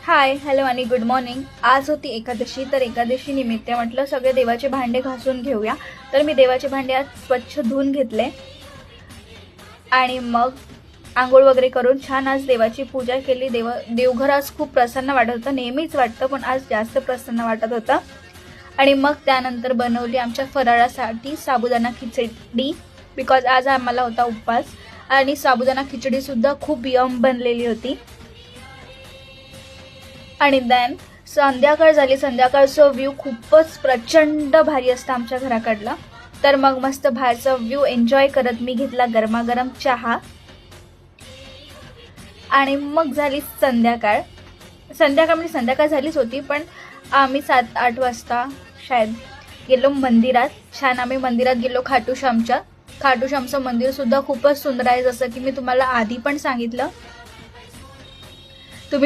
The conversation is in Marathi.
हाय हॅलो आणि गुड मॉर्निंग। आज होती एकादशी, तर एकादशी निमित्त म्हटलं सगळे देवाचे भांडे घासून घेऊया। तर मी देवाचे भांडे आज स्वच्छ धुवून घेतले आणि मग आंघोळ वगैरे करून छान आज देवाची पूजा केली। देवघर आज खूप प्रसन्न वाटत होतं, नेहमीच वाटतं पण आज जास्त प्रसन्न वाटत होतं। आणि मग त्यानंतर बनवली आमच्या फराळासाठी साबुदाणा खिचडी, बिकॉज आज आम्हाला होता उपवास। आणि साबुदाणा खिचडी सुद्धा खूप यम बनलेली होती। आणि देन संध्याकाळ झाली, संध्याकाळचा व्ह्यू खूपच प्रचंड भारी असतं आमच्या घराकडला। तर मग मस्त बाहेरचा व्ह्यू एन्जॉय करत मी घेतला गरमागरम चहा आणि मग झाली संध्याकाळ। म्हणजे संध्याकाळ झालीच होती, पण आम्ही 7-8 वाजता शायद गेलो मंदिरात। छान आम्ही मंदिरात गेलो खाटू श्यामचं मंदिर सुद्धा खूपच सुंदर आहे, जसं की मी तुम्हाला आधी पण सांगितलं।